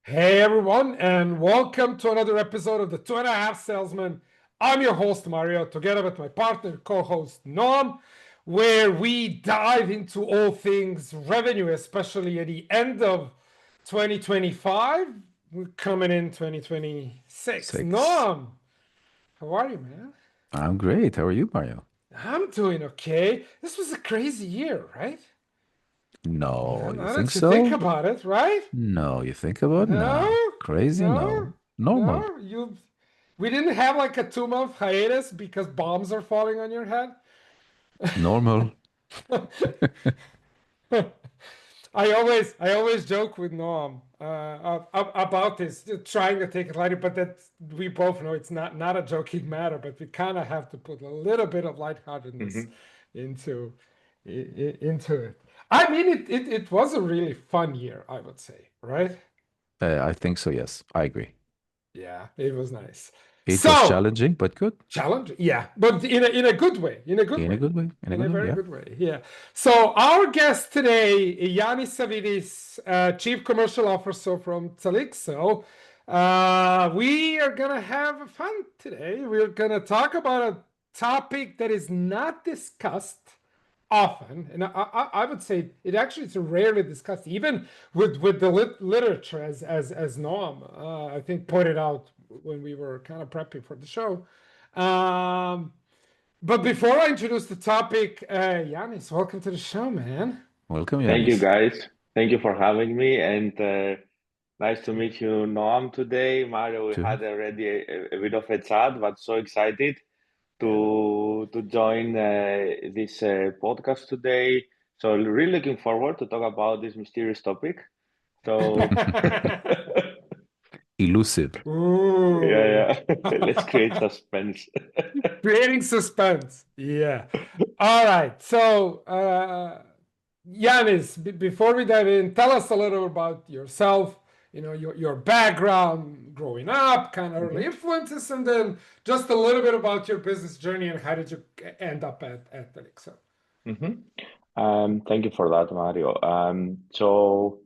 Hey everyone, and welcome to another episode of the Two and a Half Salesman. I'm your host Mario, together with my partner, co-host Noam, where we dive into all things revenue, especially at the end of 2025. We're coming in 2026. Six. Noam, how are you, man? I'm great. How are you, Mario? I'm doing okay. This was a crazy year, right? No, Yeah, you now think that you think so? about it, right? No, you think about No, no. Crazy? no, No. Normal. no. We didn't have like a 2 month hiatus because bombs are falling on your head. Normal. I always joke with Noam about this, trying to take it lighter, but that we both know it's not a joking matter. But we kind of have to put a little bit of lightheartedness hmm into into it. I mean, it was a really fun year, I would say, right? I think so, yes. I agree. Yeah, it was nice. It was So challenging, but good. challenge, yeah, but in a good way, in a good In a way, good way. In a in a good way, very yeah. good way. Yeah. So our guest today, Ioannis Savvidis, Chief Commercial Officer from Talixo. We are gonna have fun today. We're gonna talk about a topic that is not discussed often, and I would say it actually is rarely discussed, even with the literature, as Noam I think pointed out when we were kind of prepping for the show. Um, but before I introduce the topic, Yanis, welcome to the show, man. Welcome, Thank you, Yanis. guys. Thank you for having me, and nice to meet you, Noam, today. Mario, we Too. had already a bit of a chat, but so excited Yeah. to join this podcast today. So really looking forward to talk about this mysterious topic. So Elusive. Ooh. yeah, yeah, let's create suspense. Creating suspense. Yeah. All right. So, Yanis, before we dive in, tell us a little about yourself, your background growing up, kind of early Mhm. influences, and then just a little bit about your business journey and how did you end up at Talixo. Mhm. Thank you for that, Mario. So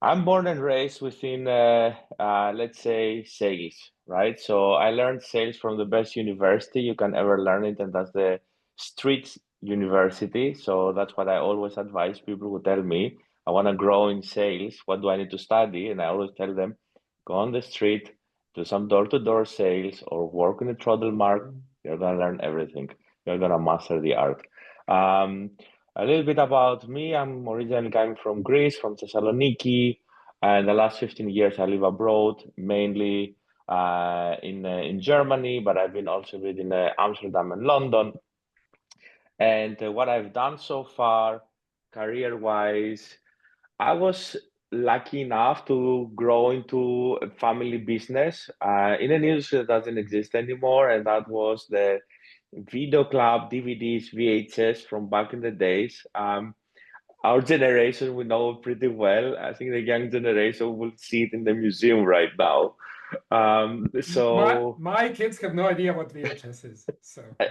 I'm born and raised within, let's say, sales, right? So I learned sales from the best university you can ever learn it, and that's the street university. So that's what I always advise people who tell me, I want to grow in sales. What do I need to study? And I always tell them, go on the street, do some door-to-door sales, or work in a trouble market. You're gonna learn everything. You're gonna master the art. Um, a little bit about me. I'm originally coming from Greece, from Thessaloniki. And the last 15 years, I live abroad, mainly in Germany, but I've been also lived in Amsterdam and London. And what I've done so far, career-wise, I was lucky enough to grow into a family business in an industry that doesn't exist anymore, and that was the video club, DVDs, VHS from back in the days. Our generation we know pretty well. I think the young generation will see it in the museum right now. My So my kids have no idea what VHS is, so I,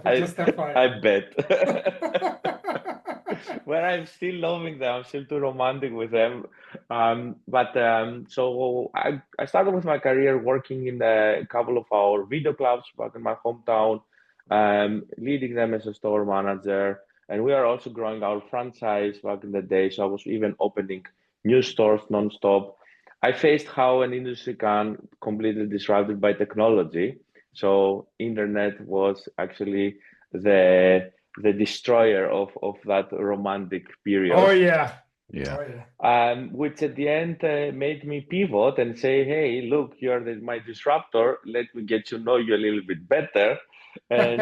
I, just I FYI. bet. Well, I'm still loving them. I'm still too romantic with them. So I started with my career working in a couple of our video clubs back in my hometown, leading them as a store manager. And we are also growing our franchise back in the day. So I was even opening new stores non-stop. I faced how an industry can completely disrupted by technology. So internet was actually the the destroyer of that romantic Oh period, yeah. Yeah. Oh yeah. which at the end made me pivot and say, "Hey, look, you're my disruptor. Let me get to know you a little bit better." And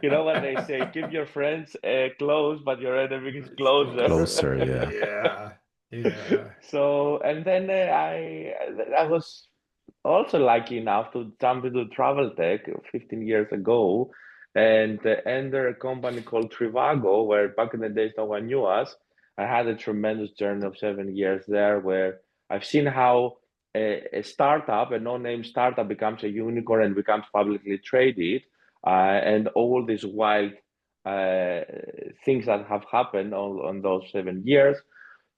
you know what they say: keep your friends close, but your enemies It's closer. closer. Closer, yeah. Yeah. Yeah. So, and then I was also lucky enough to jump into travel tech 15 years ago and enter a company called Trivago, where back in the days no one knew us. I had a tremendous journey of 7 years there where I've seen how a startup, a no-name startup, becomes a unicorn and becomes publicly traded, and all these wild uh, things that have happened on those 7 years.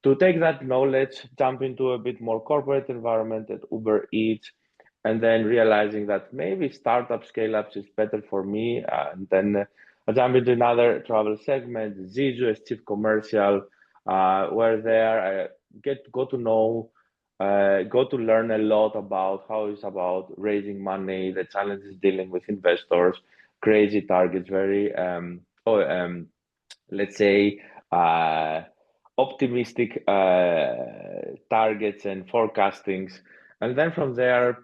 to take that knowledge, jump into a bit more corporate environment at Uber Eats, and then realizing that maybe startup scale-ups is better for me. And then I jump into another travel segment, Zizu as chief commercial, where there I go to know, go to learn a lot about how it's about raising money, the challenges dealing with investors, crazy targets, very let's say, optimistic targets and forecastings. And then from there,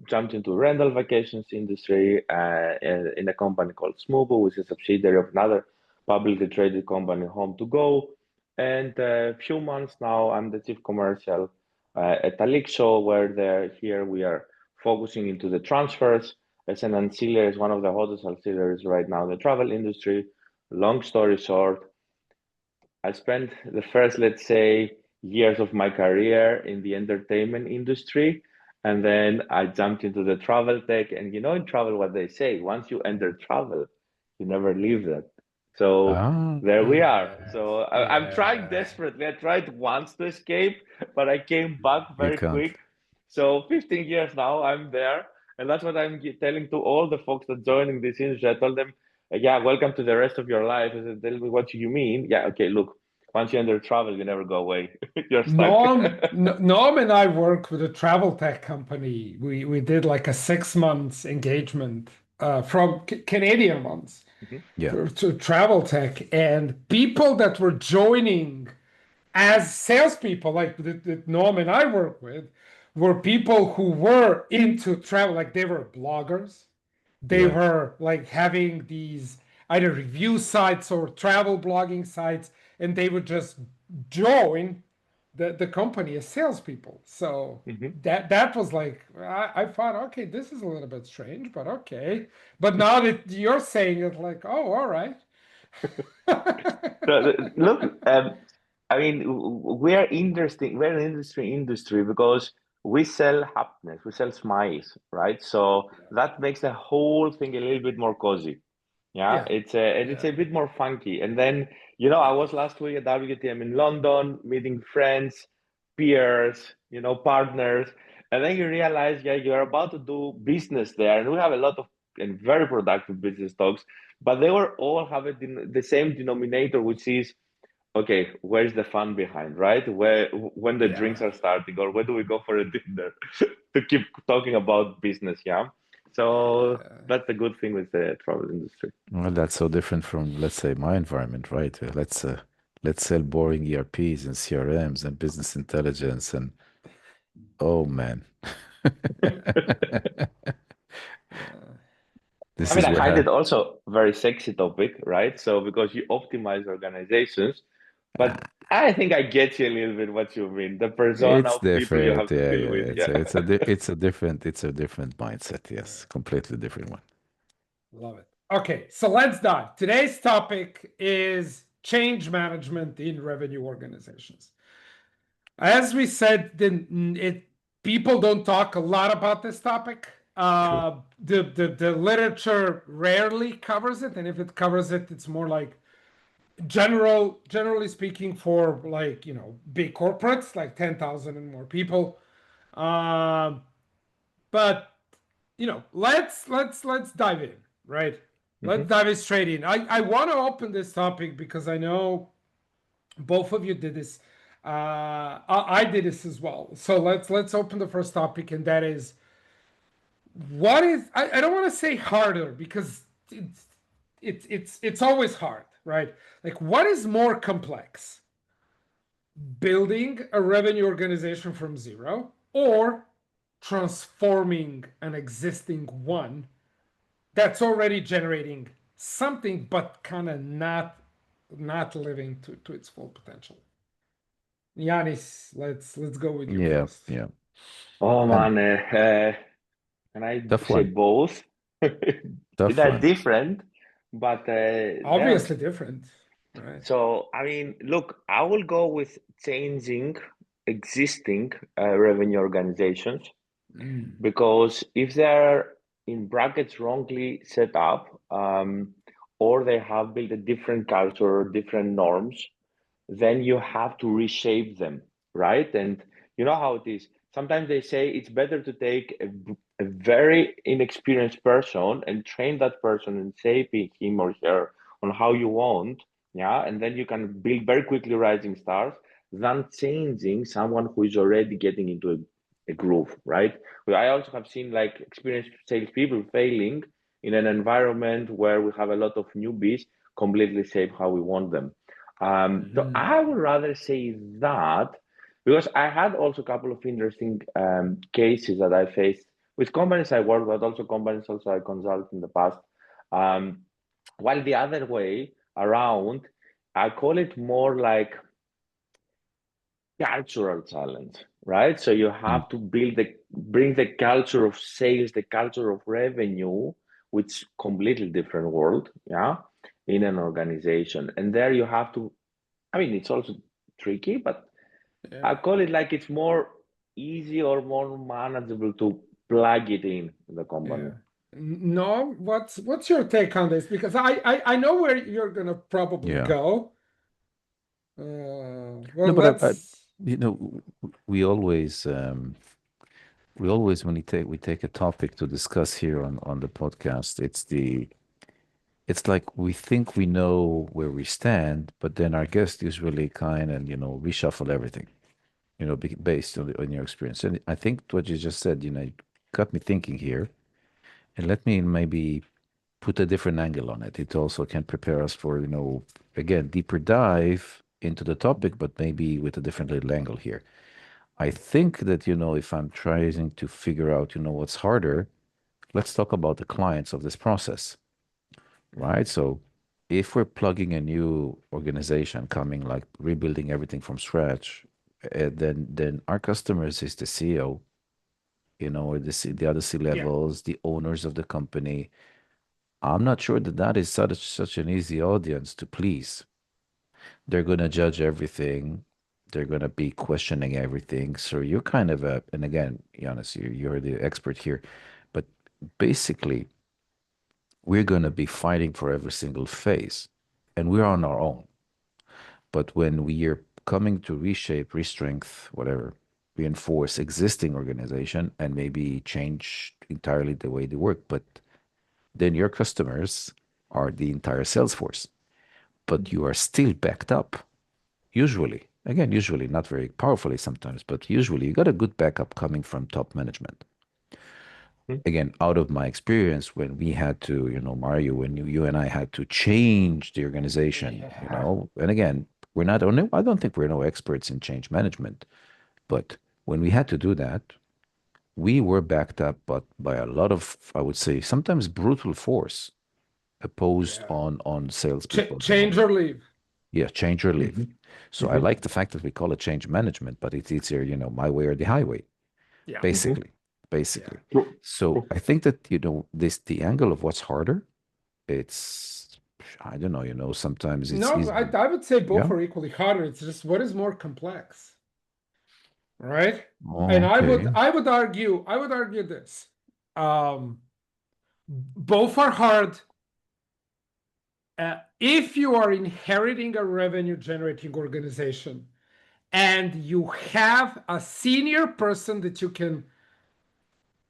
jumped into rental vacations industry in a company called Smubo, which is a subsidiary of another publicly traded company, Home to Go. And a few months now, I'm the chief commercial at Talixo, where here we are focusing into the transfers as an ancillary, as one of the hottest ancillaries right now in the travel industry. Long story short, I spent the first, let's say, years of my career in the entertainment industry. And then I jumped into the travel tech. And you know, in travel, what they say, once you enter travel, you never leave that. So Ah, there we are. Yeah, So I'm trying yeah. desperately. I tried once to escape, but I came back you very can't. quick. So 15 years now, I'm there. And that's what I'm telling to all the folks that joining this industry. I told them, yeah, welcome to the rest of your life. I said, tell me what you mean. Yeah, okay, look, once you enter travel, you never go away. You're stuck. Norm and I work with a travel tech company. We did like a 6 months engagement from Canadian ones Mhm. Yeah. to travel tech, and people that were joining as salespeople, like that Norm and I work with, were people who were into travel, like they were bloggers. They Yeah. were like having these either review sites or travel blogging sites, and they would just join the company as salespeople. So Mhm. that was like I thought, okay, this is a little bit strange, but okay. But now that you're saying it, like, oh, all right. So, look, I mean, we are interesting. We're an industry because we sell happiness, we sell smiles, right? So that makes the whole thing a little bit more cozy. Yeah, Yeah, it's a yeah, bit more funky. And then, you know, I was last week at WTM in London, meeting friends, peers, you know, partners, and then you realize, yeah, you're about to do business there, and we have a lot of and very productive business talks, but they were all having the same denominator, which is, okay, where's the fun behind, right? Where when the drinks yeah. are starting, or where do we go for a dinner to keep talking about business? Yeah. So that's the good thing with the travel industry. Well, that's so different from, let's say, my environment, right? Let's sell boring ERPs and CRMs and business intelligence and oh man. I This mean, is I where find it also very sexy topic, right? So because you optimize organizations, but I think I get you a little bit what you mean. The persona it's of people you different. have to Yeah, deal yeah. with. Yeah. It's a different mindset. Yes, completely different one. Love it. Okay, so let's dive. Today's topic is change management in revenue organizations. As we said, people don't talk a lot about this topic. True. The literature rarely covers it, and if it covers it, it's more like generally speaking for like big corporates like 10,000 and more people. Um, but let's dive in, right? Let's Hmm. dive in straight in. I want to open this topic because I know both of you did this. I did this as well. So let's open the first topic, and that is what is I don't want to say harder because it's always hard, right? Like what is more complex? Building a revenue organization from zero or transforming an existing one that's already generating something but kind of not living to its full potential. Yanis, let's go with you Yeah, first. yeah. Oh And man, can I tough say one. both? Tough They're one. different, but they're Obviously different, right? so. I mean, look, I will go with changing existing revenue organizations Mm. because if they're in brackets wrongly set up, or they have built a different culture, different norms, then you have to reshape them, right? And you know how it is. Sometimes they say it's better to take a very inexperienced person and train that person and shaping him or her on how you want, yeah, and then you can build very quickly rising stars than changing someone who is already getting into a groove, right? Well, I also have seen like experienced salespeople failing in an environment where we have a lot of newbies completely shape how we want them. So I would rather say that because I had also a couple of interesting cases that I faced with companies I work with, but also companies also I consult in the past. Um, while the other way around, I call it more like cultural challenge, right? So you have to bring the culture of sales, the culture of revenue, which completely different world, yeah, in an organization. And there you have to, I mean, it's also tricky, but I call it like it's more easy or more manageable to plug it in the company. No, what's your take on this? Because I know where you're gonna probably go. Well, No, but let's. you know, we always when we take a topic to discuss here on the podcast, it's like we think we know where we stand, but then our guest usually kind of, reshuffle everything, based on your experience. And I think what you just said, got me thinking here, and let me maybe put a different angle on it. It also can prepare us for, again, deeper dive into the topic, but maybe with a different little angle here. I think that, if I'm trying to figure out, what's harder, let's talk about the clients of this process, right? So if we're plugging a new organization coming, like rebuilding everything from scratch, then our customers is the CEO, or the other C levels, the owners of the company. I'm not sure that that is such an easy audience to please. They're going to judge everything. They're going to be questioning everything. So you're kind of and again, Ioannis, you're the expert here, but basically, we're going to be fighting for every single phase, and we're on our own. But when we are coming to reshape, restrength, whatever, reinforce existing organization and maybe change entirely the way they work, but then your customers are the entire sales force, but you are still backed up. Usually, again, usually not very powerfully sometimes, but usually you got a good backup coming from top management. Again, out of my experience, when we had to, Mario, when you and I had to change the organization, and again, we're not only, I don't think we're no experts in change management, but when we had to do that, we were backed up by a lot of, I would say, sometimes brutal force opposed on salespeople. Change or leave. Yeah, change or leave. So I like the fact that we call it change management, but it's easier, my way or the highway. Yeah. Basically. So I think that, the angle of what's harder, it's, I don't know, sometimes it's No, easy. I would say both are equally harder. It's just what is more complex, right? And I would argue this. Both are hard. If you are inheriting a revenue generating organization and you have a senior person that you can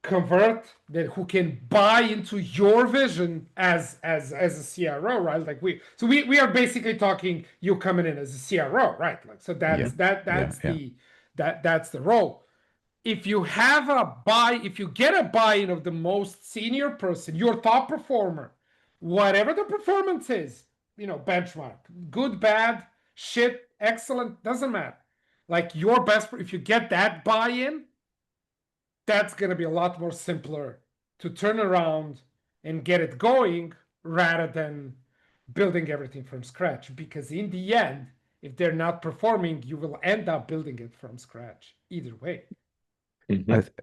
convert, that who can buy into your vision as a CRO, right? Like we are basically talking you coming in as a CRO, right? Like so that's the role. If you have if you get a buy-in of the most senior person, your top performer, whatever the performance is, benchmark, good, bad, shit, excellent, doesn't matter. Like your best, if you get that buy-in, that's going to be a lot more simpler to turn around and get it going rather than building everything from scratch. Because in the end, if they're not performing, you will end up building it from scratch either way.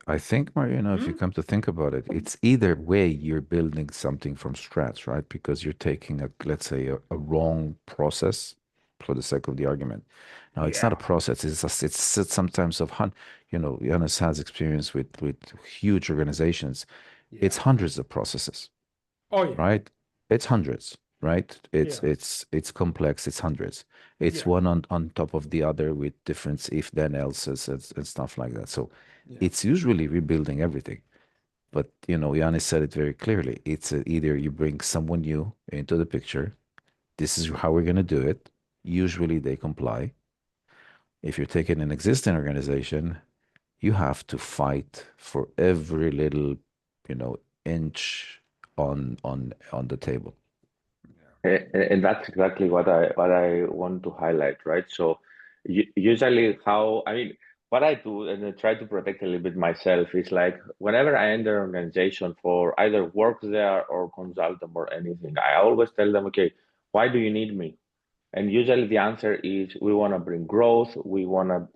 I think, Mario, if you come to think about it, it's either way you're building something from scratch, right? Because you're taking let's say, a wrong process for the sake of the argument. Now, it's not a process. It's sometimes Ioannis has experience with huge organizations. It's hundreds of processes. Oh, yeah. Right? It's hundreds. right? It's Yeah. it's complex. It's hundreds. It's Yeah. one on top of the other with different if then else's and stuff like that. So Yeah. it's usually rebuilding everything. But Yannis said it very clearly. It's either you bring someone new into the picture. This is how we're going to do it. Usually they comply. If you're taking an existing organization, you have to fight for every little, inch on the table. And that's exactly what I want to highlight, right? So usually what I do and I try to protect a little bit myself is like whenever I enter an organization for either work there or consult them or anything, I always tell them, okay, why do you need me? And usually the answer is we want to bring growth, we want to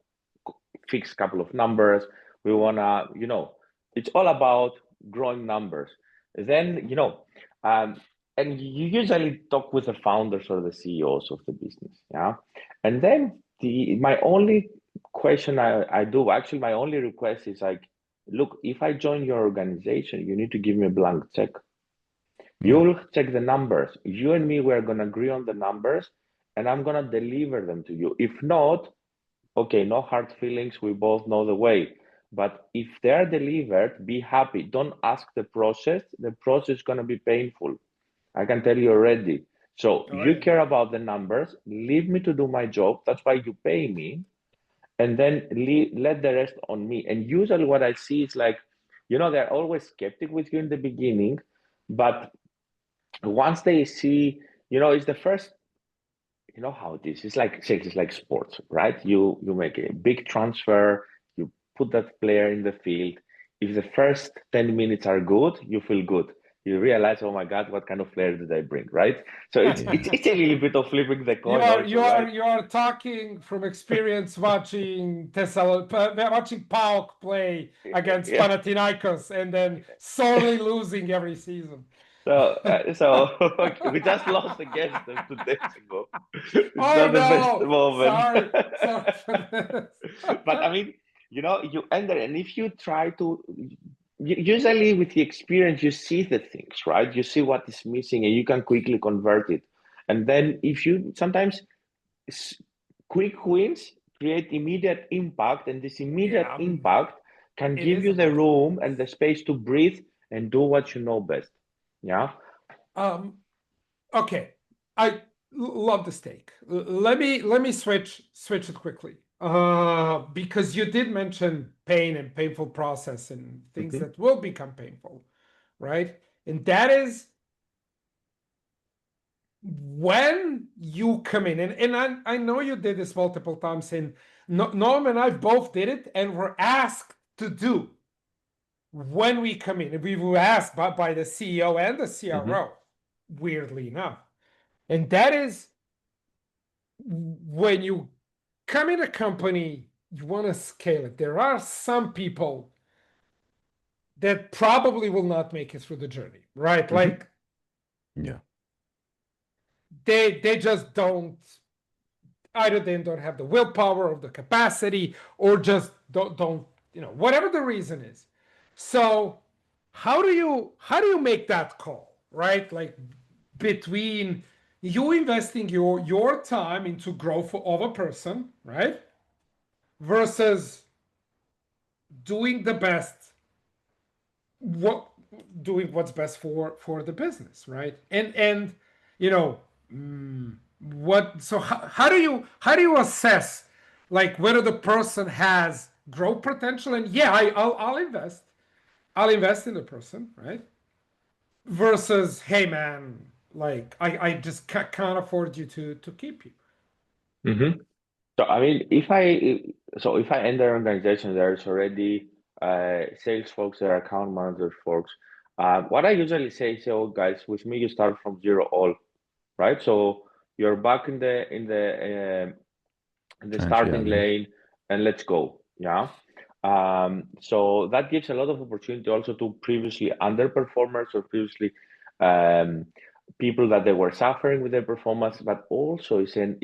fix a couple of numbers, we want to, it's all about growing numbers. Then, and you usually talk with the founders or the CEOs of the business, yeah. And then my only question I do, actually, my only request is like, look, if I join your organization, you need to give me a blank check. Yeah. You'll check the numbers. You and me, we're gonna agree on the numbers, and I'm gonna deliver them to you. If not, okay, no hard feelings. We both know the way. But if they're delivered, be happy. Don't ask the process. The process is gonna be painful. I can tell you already. So Oh, you yeah. care about the numbers. Leave me to do my job. That's why you pay me, and then let the rest on me. And usually, what I see is like, they're always skeptic with you in the beginning, but once they see, it's the first, how it is. It's like sales, it's like sports, right? You make a big transfer, you put that player in the field. If the first 10 minutes are good, you feel good. You realize, oh my God, what kind of player did I bring, right? So it's Yeah. it's a little bit of flipping the You coin are also, right? you are talking from experience watching watching PAOK play against Yeah. Panathinaikos and then sorely losing every season. So okay, we just lost against them 2 days ago. It's Oh not the best no! moment. Sorry for this. But I mean, you enter, and if you try to, usually with the experience, you see the things, right? You see what is missing, and you can quickly convert it. And then if you sometimes quick wins create immediate impact, and this immediate Yeah, impact can it give is you the about quick room and wins. the space to breathe and do what you know best. Yeah. Um, okay, I love this take. Let me switch it quickly. Because you did mention pain and painful process and things Mm-hmm. that will become painful, right? And that is when you come in, and I know you did this multiple times, and Noam and I both did it, and were asked to do when we come in. We were asked by the CEO and the Mm-hmm. CRO, weirdly enough. And that is when you come in a company, you want to scale it. There are some people that probably will not make it through the journey, right? Mm-hmm. Like Yeah. they just don't, either they don't have the willpower or the capacity, or just don't whatever the reason is. So how do you make that call, right? Like between you investing your time into growth of a person, right, versus doing the best, what doing what's best for the business, right? And you know what so how do you assess like whether the person has growth potential? And yeah, I'll invest in the person, right, versus hey man, like I just can't afford you to keep you. Mm-hmm. So I mean, if I enter an organization, there's already sales folks, there are account managers folks. What I usually say is, oh guys, with me you start from zero all, right? So you're back in the Yeah. starting Yeah. lane, and let's go. Yeah. So that gives a lot of opportunity also to previously underperformers or previously um, people that they were suffering with their performance, but also it's an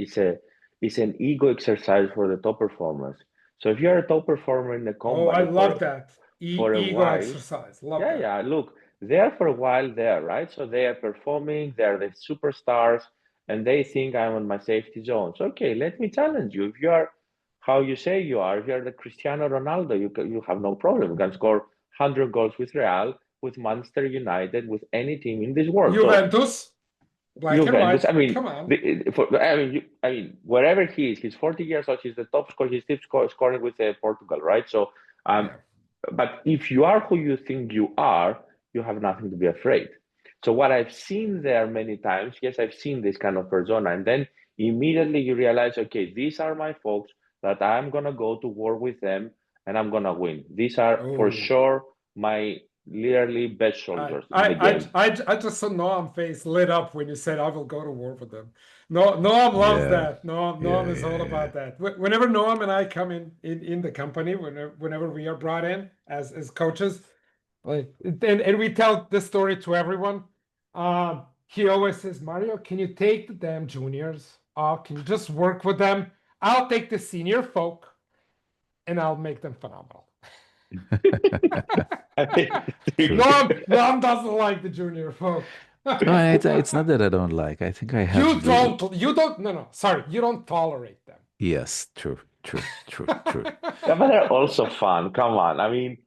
ego exercise for the top performers. So if you're a top performer in the Oh, I company love for that for a ego while, exercise, love yeah, that. yeah. Look, they're for a while there, right? So they are performing, they're the superstars, and they think I'm on my safety zone. So, okay, let me challenge you. If you are how you say you are, if you're the Cristiano Ronaldo, you have no problem. You can score 100 goals with Real, with Manchester United, with any team in this world. Juventus, black and Juventus. white. I mean, Come on. I mean, wherever he is, he's 40 years old. He's the top scorer. He's still scoring with Portugal, right? So, Yeah. but if you are who you think you are, you have nothing to be afraid. So what I've seen there many times, yes, I've seen this kind of persona, and then immediately you realize, okay, these are my folks that I'm gonna go to war with them, and I'm gonna win. These are for sure my literally best soldiers in the game. I just saw Noam's face lit up when you said I will go to war with them. No, Noam loves that. Noam is all about that. Whenever Noam and I come in the company, whenever we are brought in as coaches, like and we tell this story to everyone. He always says, Mario, can you take the damn juniors? Can you just work with them? I'll take the senior folk and I'll make them phenomenal. Noam doesn't like the junior folk. No, it's not that I don't like. I think I have. You don't. No. Sorry, you don't tolerate them. Yes, true. Yeah, but they're also fun. Come on. I mean,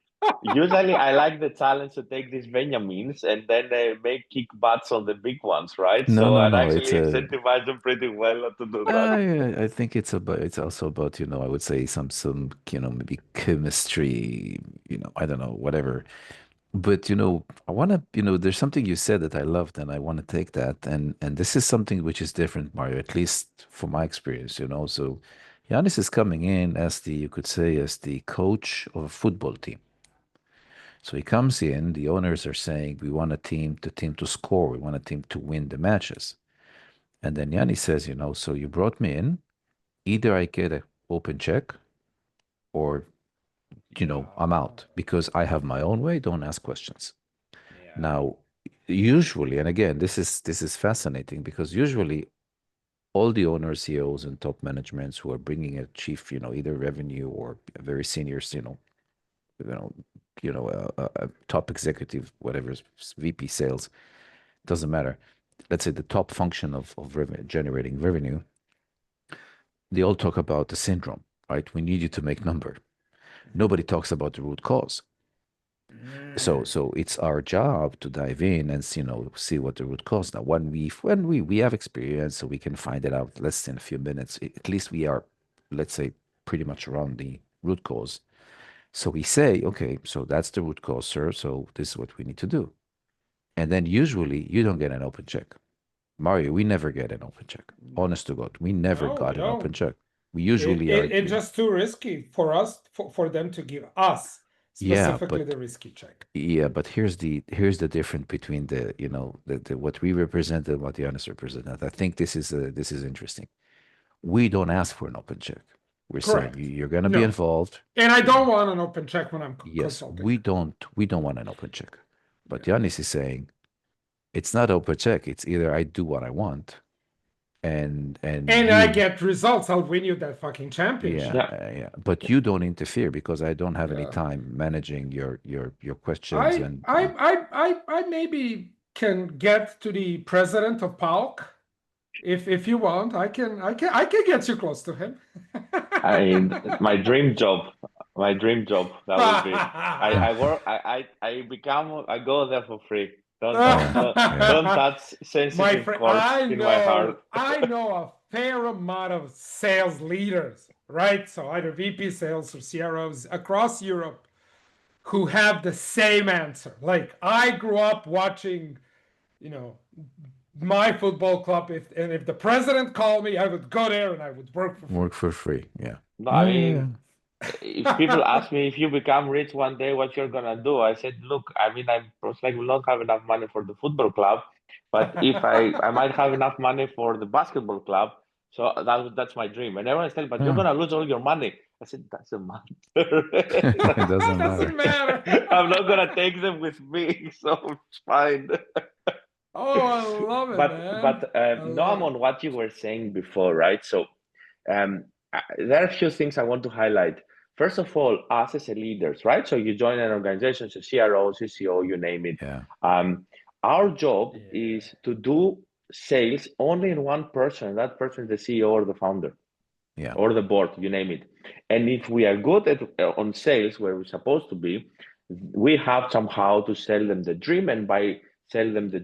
usually I like the challenge to take these Benjamins and then they make kick butts on the big ones, right? No, and it's actually incentivize them pretty well to do that. I think it's also about, I would say some, maybe chemistry, I don't know, whatever. But, I want to, there's something you said that I loved and I want to take that. And this is something which is different, Mario, at least from my experience, So Giannis is coming in as you could say, as the coach of a football team. So he comes in, the owners are saying, we want the team to score. We want a team to win the matches. And then Yanni says, so you brought me in, either I get an open check or, I'm out because I have my own way. Don't ask questions. Yeah. Now, usually, and again, this is fascinating because usually all the owners, CEOs, and top managements who are bringing a chief, either revenue or a very senior, a top executive, whatever, VP sales, doesn't matter. Let's say the top function of generating revenue, they all talk about the syndrome, right? We need you to make number. Nobody talks about the root cause. So it's our job to dive in and see what the root cause. Now, when we have experience, so we can find it out less than a few minutes. At least we are, let's say, pretty much around the root cause. So we say, okay, so that's the root cause, sir. So this is what we need to do. And then usually you don't get an open check. Mario, we never get an open check. Honest to God, we never got an open check. We usually are. It's just too risky for us, for them to give us specifically the risky check. Yeah, but here's the difference between the what we represent and what Ioannis represent. I think this is interesting. We don't ask for an open check. We're saying you're going to be involved. And I don't want an open check when I'm consulting. We don't want an open check. But Ioannis is saying it's not open check. It's either I do what I want and I get results. I'll win you that fucking championship. Yeah. But you don't interfere because I don't have any time managing your questions. I maybe can get to the president of PAOK. If you want, I can get you close to him. I mean, my dream job. That would be. I go there for free. Don't touch sensitive chords in my heart. I know a fair amount of sales leaders, right? So either VP sales or CROs across Europe who have the same answer. Like I grew up watching, my football club. If the president called me, I would go there and I would work for free. Yeah. No, I mean, if people ask me if you become rich one day, what you're gonna do? I said, look, I mean, I most likely will not have enough money for the football club, but if I might have enough money for the basketball club. So that's my dream. And everyone's telling, but you're gonna lose all your money. I said, doesn't matter. It doesn't matter. I'm not gonna take them with me, so it's fine. Oh, I love it, man. But Noam, on what you were saying before, right? So there are a few things I want to highlight. first of all, us as a leaders, right? So you join an organization, so CRO, CCO, you name it. Yeah. Our job is to do sales only in one person. That person is the CEO or the founder, or the board, you name it. And if we are good at on sales, where we're supposed to be, we have somehow to sell them the dream, and by selling them the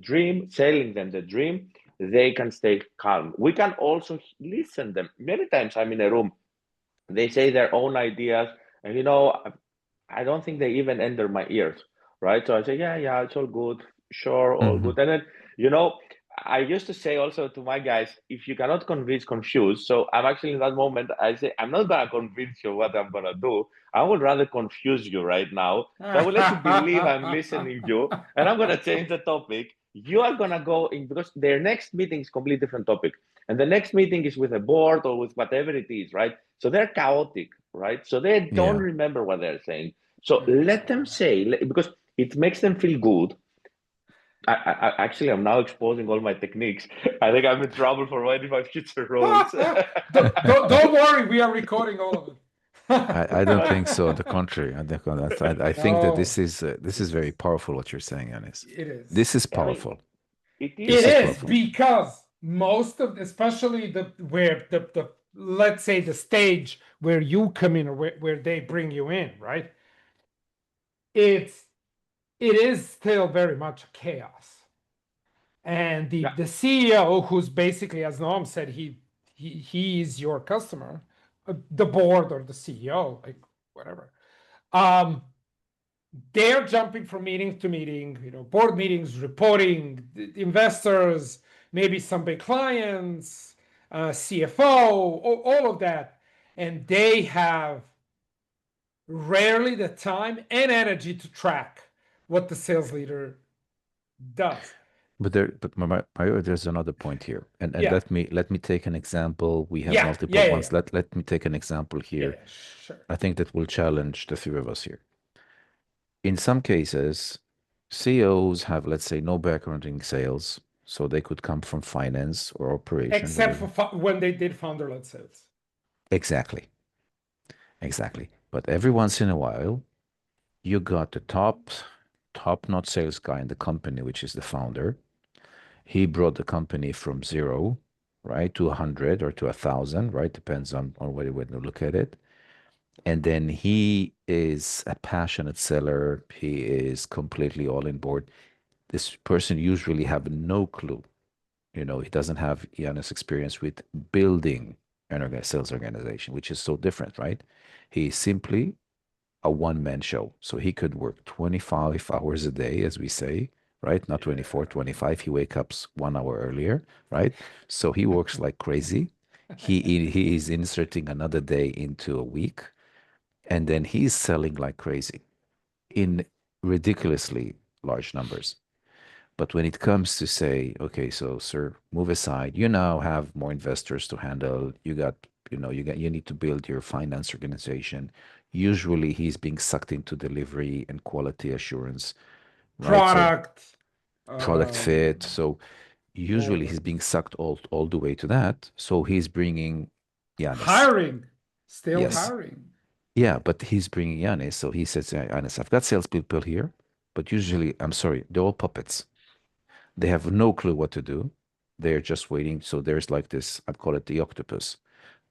dream, they can stay calm. We can also listen them. Many times I'm in a room, they say their own ideas, and I don't think they even enter my ears, right? So I say, yeah, it's all good, sure, all good. And then, I used to say also to my guys, if you cannot convince, confuse. So I'm actually in that moment, I say, I'm not gonna convince you what I'm gonna do. I would rather confuse you right now. So I will let you believe I'm listening to you, and I'm gonna change the topic. You are gonna go in, because their next meeting is completely different topic. And the next meeting is with a board or with whatever it is, right? So they're chaotic, right? So they don't remember what they're saying. So let them say, because it makes them feel good. Actually, I'm now exposing all my techniques. I think I'm in trouble for writing my future roles. Don't worry, we are recording all of it. I don't think so. On the contrary, I think that this is very powerful what you're saying, Ioannis. It is. This is powerful. It is because most of, especially the let's say the stage where you come in, or where they bring you in, right? It is still very much chaos. And the CEO, who's basically, as Noam said, he is your customer, the board or the CEO, like whatever. They're jumping from meeting to meeting, board meetings, reporting, investors, maybe some big clients, CFO, all of that. And they have rarely the time and energy to track what the sales leader does. But Mario, there's another point here, and let me take an example. We have multiple ones. Let me take an example here. Sure. I think that will challenge the three of us here. In some cases, CEOs have, let's say, no background in sales, so they could come from finance or operations. Except for when they did founder-led sales. Exactly. But every once in a while, you got the top-notch sales guy in the company, which is the founder. He brought the company from 0, right, to 100 or to 1,000, right? Depends on what you would look at it. And then he is a passionate seller. He is completely all in board. This person usually have no clue. He doesn't have Ioannis' experience with building an sales organization, which is so different, right? He's simply a one-man show. So he could work 25 hours a day, as we say, right? Not 24, 25. He wakes up 1 hour earlier, right? So he works like crazy. He is inserting another day into a week, and then he's selling like crazy in ridiculously large numbers. But when it comes to say, okay, so sir, move aside, you now have more investors to handle. You need to build your finance organization. Usually he's being sucked into delivery and quality assurance, right? Product fit. So usually he's being sucked all the way to that. So he's bringing Ioannis. Hiring. Yes. Hiring. Yeah, but he's bringing Ioannis. So he says, Ioannis, I've got salespeople here, but usually, I'm sorry, they're all puppets. They have no clue what to do. They're just waiting. So there's like this, I call it the octopus.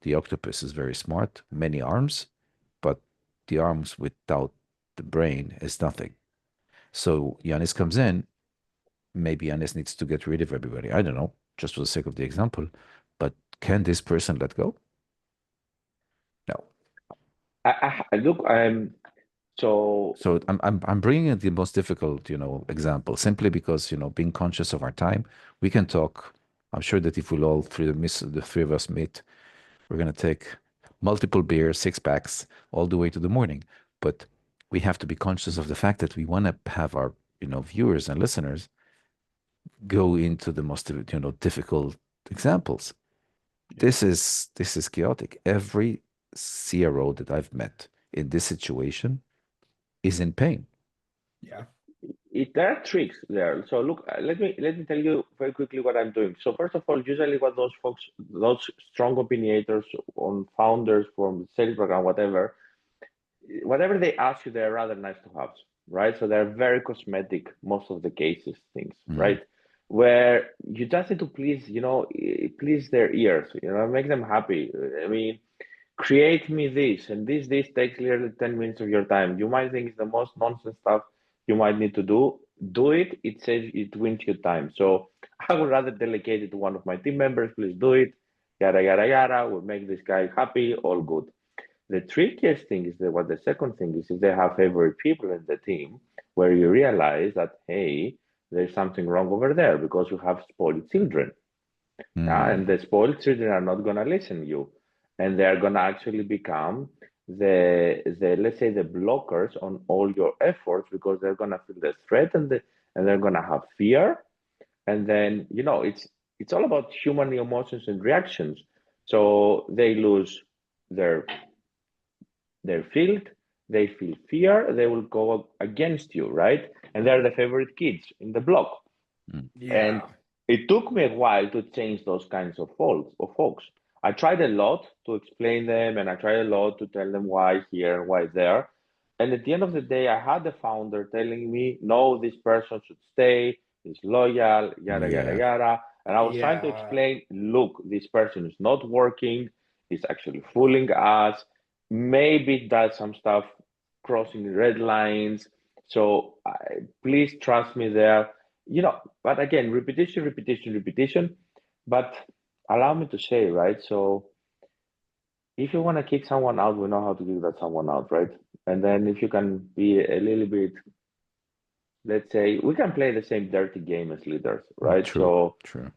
The octopus is very smart, many arms, but the arms without the brain is nothing. So Ioannis comes in. Maybe Ioannis needs to get rid of everybody. I don't know, just for the sake of the example. But can this person let go? No. Look, So I'm bringing in the most difficult, example, simply because, being conscious of our time, we can talk. I'm sure that if we'll the three of us meet, we're going to take multiple beers, 6-packs, all the way to the morning. But we have to be conscious of the fact that we want to have our, viewers and listeners go into the most, difficult examples. This is chaotic. Every CRO that I've met in this situation is in pain. There are tricks there. So look, let me tell you very quickly what I'm doing. So first of all, usually what those strong opinionators on founders from sales program, whatever, whatever they ask you, they're rather nice to have, right? So they're very cosmetic, most of the cases, things, right? Where you just need to please, please their ears, make them happy. I mean, create me this, and this takes literally 10 minutes of your time. You might think it's the most nonsense stuff you might need to do. Do it, it wins you time. So I would rather delegate it to one of my team members. Please do it. Yada yada yada. We'll make this guy happy. All good. The trickiest thing is that what the second thing is if they have favorite people in the team where you realize that, hey, there's something wrong over there because you have spoiled children. And the spoiled children are not going to listen to you. And they're going to actually become the let's say the blockers on all your efforts because they're going to feel the threat and they're going to have fear. And then, it's all about human emotions and reactions. So they lose their field, they feel fear, they will go against you, right? And they're the favorite kids in the block. And it took me a while to change those kinds of folks. I tried a lot to explain them and I tried a lot to tell them why here, why there. And at the end of the day, I had the founder telling me, no, this person should stay, he's loyal, yada, yada, yada. And I was trying to explain, look, this person is not working, he's actually fooling us. Maybe does some stuff crossing red lines. So please trust me there. But again, repetition. But allow me to say, right? So if you want to kick someone out, we know how to kick that someone out, right? And then if you can be a little bit, let's say, we can play the same dirty game as leaders, right? True.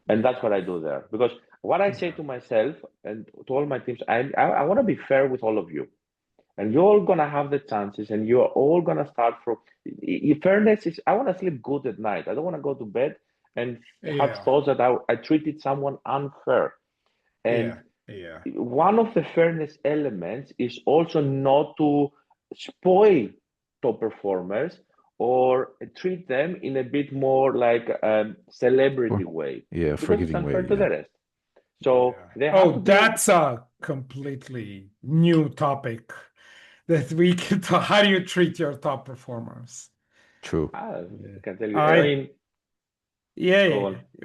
And that's what I do there. Because what I say to myself and to all my teams, I want to be fair with all of you. And you're all gonna have the chances, and you're all gonna start from. Fairness is. I want to sleep good at night. I don't want to go to bed and have thoughts that I treated someone unfair. And one of the fairness elements is also not to spoil top performers or treat them in a bit more like celebrity way. Forgiving it's unfair way. to the rest. So they have to be. That's a completely new topic that we can talk. How do you treat your top performers? True. I can tell you. I mean,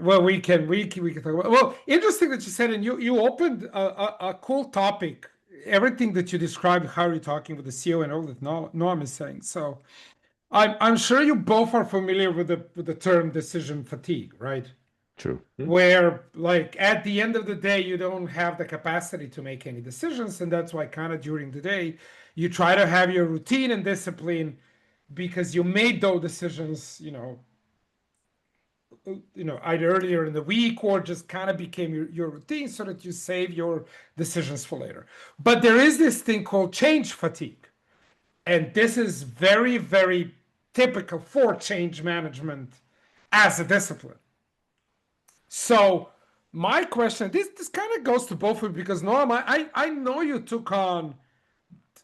Well, we can talk about. Well, interesting that you said, and you opened a cool topic. Everything that you described, how you're talking with the CEO and all that Noam is saying. So, I'm sure you both are familiar with the term decision fatigue, right? True. Where, like, at the end of the day, you don't have the capacity to make any decisions, and that's why kind of during the day you try to have your routine and discipline because you made those decisions, either earlier in the week or just kind of became your routine so that you save your decisions for later. But there is this thing called change fatigue. And this is very, very typical for change management as a discipline. So my question, this kind of goes to both of you because Noam, I know you took on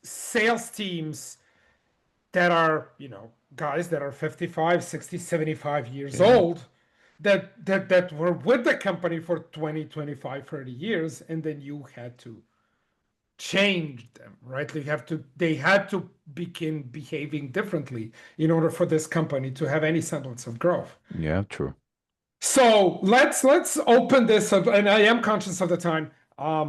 sales teams that are, guys that are 55, 60, 75 years old that were with the company for 20, 25, 30 years, and then you had to change them, right? They had to begin behaving differently in order for this company to have any semblance of growth. Yeah, true. So let's open this up, and I am conscious of the time.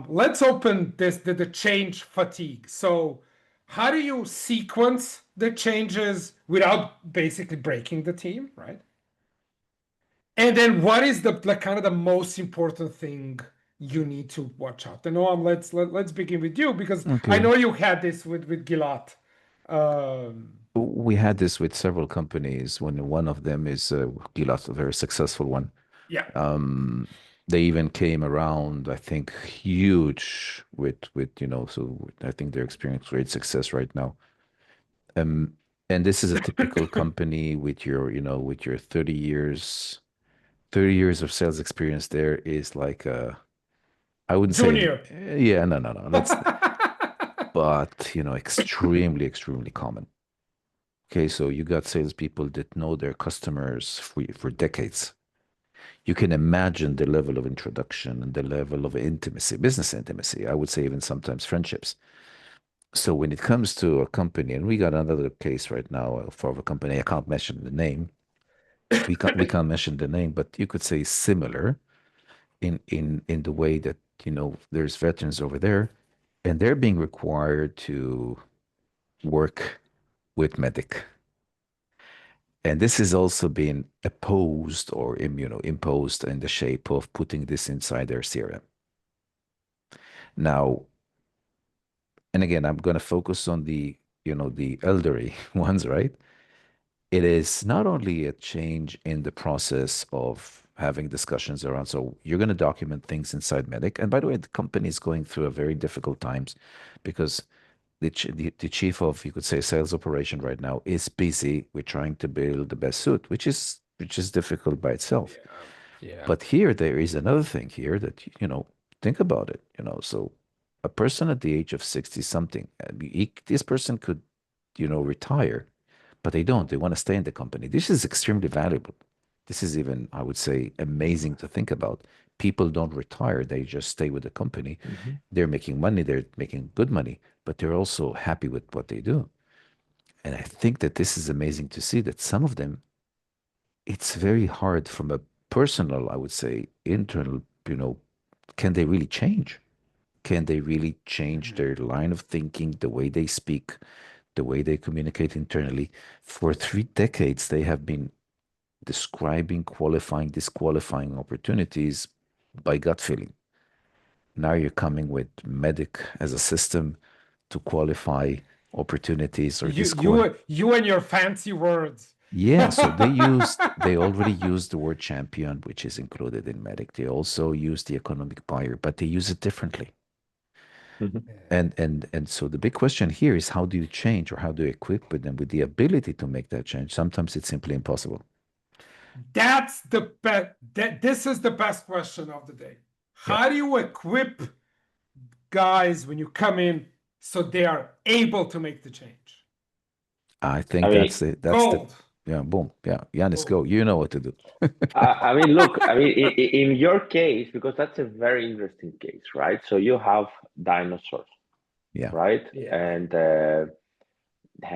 Let's open this the change fatigue. So how do you sequence the changes without basically breaking the team, right? And then what is the kind of the most important thing you need to watch out? And Noam, let's begin with you because I know you had this with Gilad. We had this with several companies. When one of them is Gilad, a very successful one. Yeah. They even came around, I think, huge with so I think they're experiencing great success right now. And this is a typical company with your 30 years of sales experience. There is like I wouldn't Junior. say yeah, no. That's but extremely common. Okay, so you got salespeople that know their customers for decades. You can imagine the level of introduction and the level of intimacy, business intimacy, I would say even sometimes friendships, So when it comes to a company, and we got another case right now for a company, I can't mention the name. We can't mention the name, but you could say similar in the way that, there's veterans over there, and they're being required to work with medic. And this is also being opposed or imposed in the shape of putting this inside their CRM. Now, and again, I'm going to focus on the elderly ones, right? It is not only a change in the process of having discussions around, so you're going to document things inside Medic. And by the way, the company is going through a very difficult times because the chief of, you could say, sales operation right now is busy with trying to build the best suit, which is difficult by itself. Yeah. But here there is another thing here that, think about it, so a person at the age of 60 something, this person could, retire, but they don't. They want to stay in the company. This is extremely valuable. This is even, I would say, amazing to think about. People don't retire, they just stay with the company. Mhm. They're making money, they're making good money, but they're also happy with what they do. And I think that this is amazing to see that some of them, it's very hard from a personal, I would say, internal, can they really change? Can they really change their line of thinking, the way they speak, the way they communicate internally? For 3 decades, they have been describing, qualifying, disqualifying opportunities by gut feeling. Now you're coming with Medic as a system to qualify opportunities or You and your fancy words. Yeah, so they already used the word champion, which is included in Medic. They also use the economic buyer, but they use it differently. Mhm. And so the big question here is, how do you change, or how do you equip them with the ability to make that change? Sometimes it's simply impossible. That's the best. This is the best question of the day. Yeah. How do you equip guys when you come in so they are able to make the change? I think I mean, that's the Gold. yeah, boom. Yeah. Yanis, Gold. go. You know what to do. I mean, look, I mean, in your case, because that's a very interesting case, right? So you have dinosaurs, Yeah. right? Yeah. And they're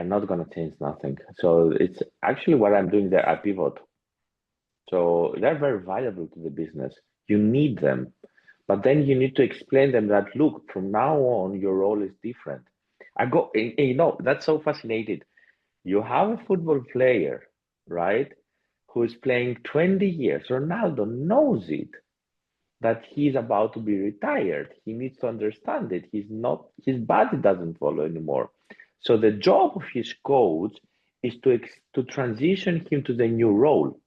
not gonna change nothing. So it's actually what I'm doing there. I pivot. So they're very valuable to the business. You need them, but then you need to explain them that, look, from now on, your role is different. That's so fascinating. You have a football player, right, who is playing 20 years. Ronaldo knows it, that he's about to be retired. He needs to understand it. His body doesn't follow anymore. So the job of his coach is to transition him to the new role.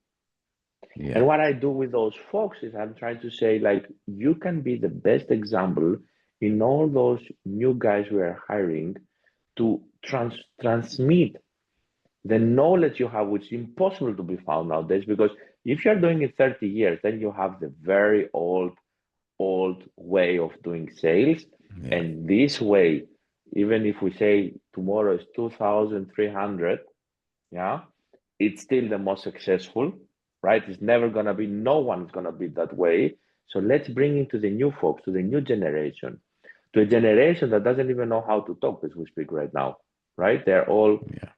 Yeah. And what I do with those folks is I'm trying to say, like, you can be the best example in all those new guys we are hiring to transmit the knowledge you have, which is impossible to be found nowadays. Because if you're doing it 30 years, then you have the very old way of doing sales. Yeah. And this way, even if we say tomorrow is 2,300, yeah, it's still the most successful, right? It's never gonna be, no one's gonna be that way. So let's bring it to the new folks, to the new generation, to a generation that doesn't even know how to talk as we speak right now, right? They're all Yeah.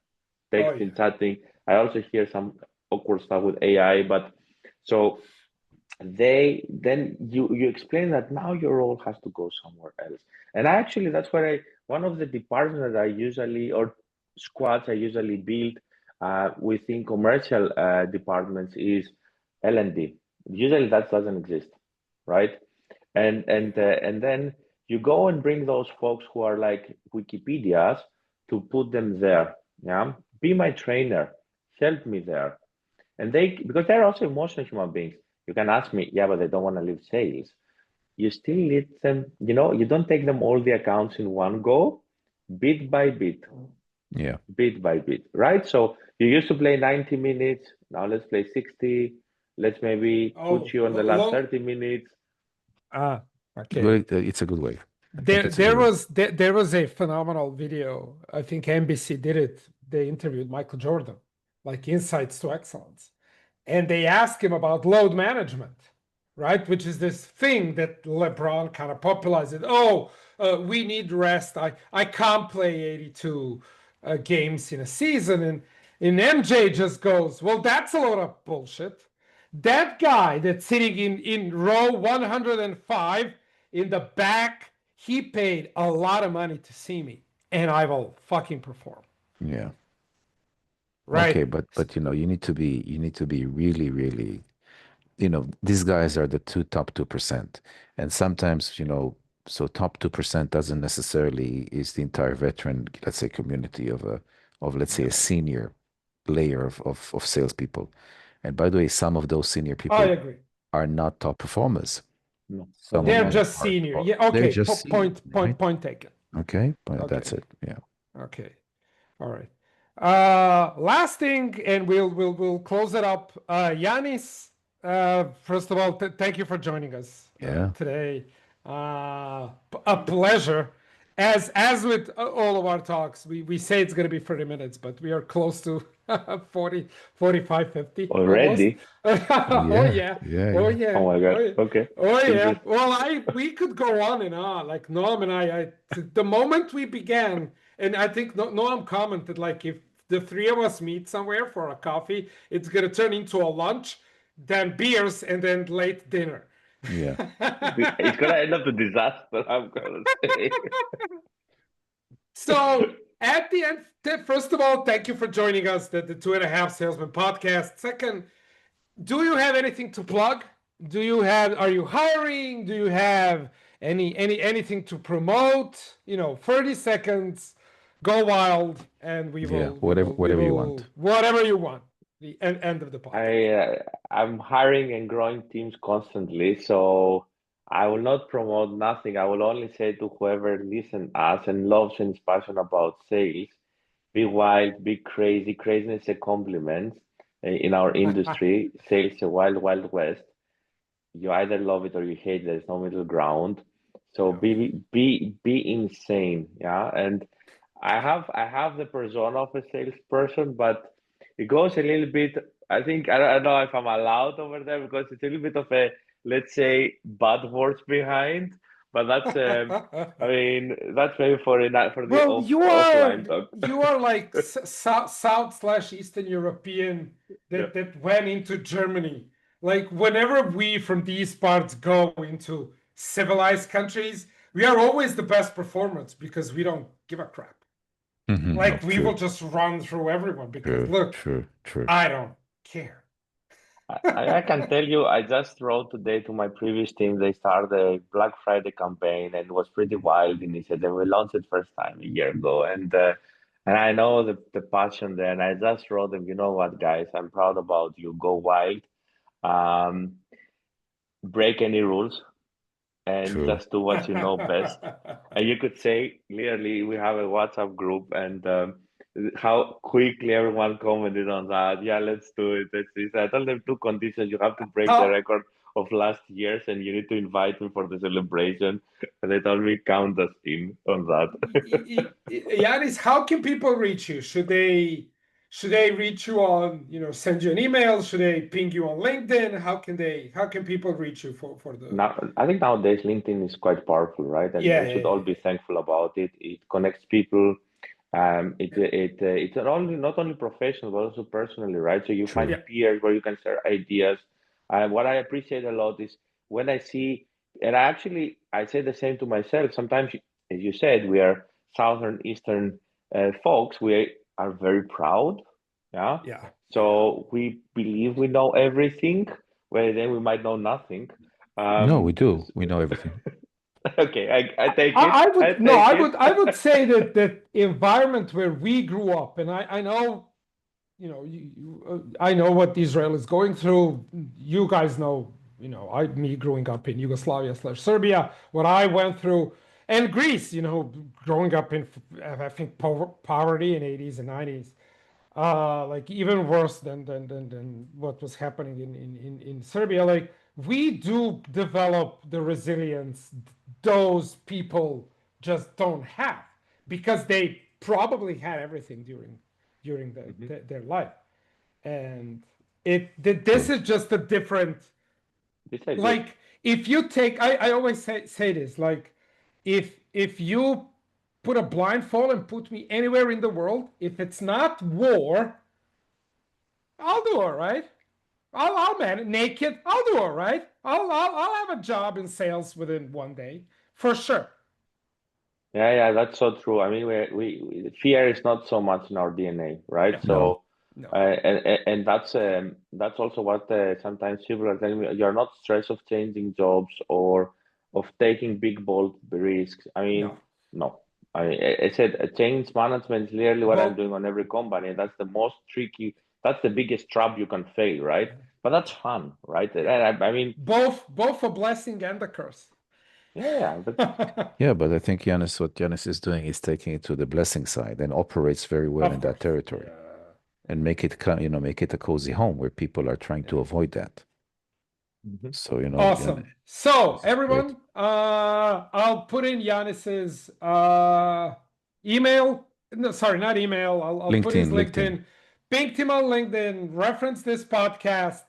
texting, chatting. I also hear some awkward stuff with AI, but so then you explain that now your role has to go somewhere else. And actually that's where one of the departments that I usually, or squads I usually build within commercial departments is L&D. Usually that doesn't exist, right? And then you go and bring those folks who are like Wikipedias to put them there. Yeah, be my trainer, help me there. And because they're also emotional human beings. You can ask me, yeah, but they don't want to leave sales. You still need them, you don't take them all the accounts in one go, bit by bit, Yeah. bit by bit, right? So you used to play 90 minutes, now let's play 60. Let's maybe put you on the last 30 minutes. Okay. Well, it's a good way. I think it's a There good way. there was a phenomenal video. I think NBC did it. They interviewed Michael Jordan, like Insights to Excellence, and they asked him about load management, right? Which is this thing that LeBron kind of popularized. Oh, we need rest. I can't play 82 games in a season. And MJ just goes, well, that's a lot of bullshit. That guy that's sitting in row 105 in the back, he paid a lot of money to see me, and I will fucking perform. Yeah. Right? Okay, but you need to be really, really, these guys are the top 2%. And sometimes, so top 2% doesn't necessarily is the entire veteran, let's say, community of let's say a senior layer of salespeople. And by the way, some of those senior I people agree. are not top performers. No. Some of They're them just are senior. top. Yeah. They're Okay. just senior, right? Point taken. Okay, but Okay. that's it. Yeah. Okay. All right. Last thing, and we'll close it up. Ioannis, first of all, thank you for joining us Yeah. today. A pleasure. As with all of our talks, we say it's going to be 30 minutes, but we are close to 40, 45, 50 almost. Already? Oh Yeah. yeah. Yeah. Oh Yeah. yeah. Oh my Oh God. yeah. Okay. Oh yeah. Interesting. Well, we could go on and on. Like Noam and I the moment we began, and I think Noam commented, like, if the three of us meet somewhere for a coffee, it's gonna turn into a lunch, then beers, and then late dinner. Yeah. It's gonna end up a disaster, I'm gonna say. So at the end, first of all, thank you for joining us, the 2.5 Salesman podcast. Second, do you have anything to plug? Are you hiring? Do you have anything to promote? 30 seconds, go wild, and we Yeah. will Whatever you want. whatever you want. The end of the podcast. I'm hiring and growing teams constantly, so I will not promote nothing. I will only say to whoever listens us and loves and is passionate about sales, be wild, be crazy. Craziness is a compliment in our industry. Sales is a wild, wild west. You either love it or you hate it. There's no middle ground. So Yeah. be insane, yeah. And I have the persona of a salesperson, but it goes a little bit. I don't know if I'm allowed over there because it's a little bit of a, let's say, bad words behind. But that's I mean that's maybe for for the Well, offline talk. you are like South/Eastern European Yeah. that went into Germany. Like whenever we from these parts go into civilized countries, we are always the best performers because we don't give a crap. No, Like we true. will just run through everyone because look, True. I don't care. I can tell you, I just wrote today to my previous team. They started a Black Friday campaign and it was pretty wild initiative. We launched it first time a year ago, and I know the passion there. And I just wrote them, you know what, guys, I'm proud about you. Go wild, um, break any rules, and True. just do what you know best. And you could say clearly we have a WhatsApp group, and how quickly everyone commented on that. Yeah, let's do it. Let's do it. I told them two conditions: you have to break the How, record of last year's, and you need to invite me for the celebration. And they told me count us in on that. Yanis, how can people reach you? Should they reach you on, send you an email? Should they ping you on LinkedIn? How can people reach you for the Now, I think nowadays LinkedIn is quite powerful, right? And yeah, we should all be thankful about it. It connects people. It's not only professional, but also personally, right? So you find True. yeah. peers where you can share ideas. What I appreciate a lot is when I see, and I say the same to myself. Sometimes, as you said, we are Southern Eastern folks. We are very proud, yeah. Yeah. So we believe we know everything, where then we might know nothing. No, we do. We know everything. Okay, I take it. I would say that environment where we grew up, and I know, I know what Israel is going through. You guys know, me growing up in Yugoslavia/Serbia, what I went through, and Greece, growing up in, I think, poverty in 80s and 90s, like even worse than what was happening in Serbia. Like we do develop the resilience those people just don't have because they probably had everything during their life, and this is just a different. This I do. Like if you take, I always say this, like if if you put a blindfold and put me anywhere in the world, if it's not war, I'll do all right. I'll manage naked. I'll do all right. I'll have a job in sales within one day for sure. Yeah, that's so true. I mean, we fear is not so much in our DNA, right? No. So, No. and that's also what sometimes people are telling me. You're not stressed of changing jobs or of taking big bold risks. I mean, no. I said change management is literally what I'm doing on every company. That's the most tricky. That's the biggest trap you can fail, right? But that's fun, right? And I mean, both a blessing and a curse. yeah, but Yeah, but I think what Giannis is doing is taking it to the blessing side and operates very well Of in course. that territory, and make it make it a cozy home where people are trying to avoid that. So Awesome. So this is everyone, I'll put in Ioannis's email. No, sorry, not email. I'll put his LinkedIn. Ping him on LinkedIn. Reference this podcast.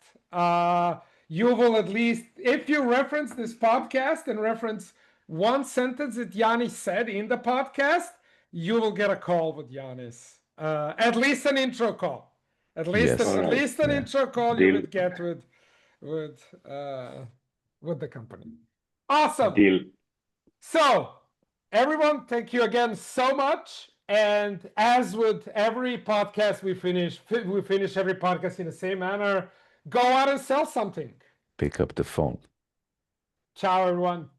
You will at least, if you reference this podcast and reference one sentence that Ioannis said in the podcast, you will get a call with Ioannis. At least an intro call. At least Yes. an Yeah. intro call you Deal. would get with the company. Awesome. Deal. So everyone, thank you again so much. And as with every podcast we finish every podcast in the same manner. Go out and sell something. Pick up the phone. Ciao, everyone.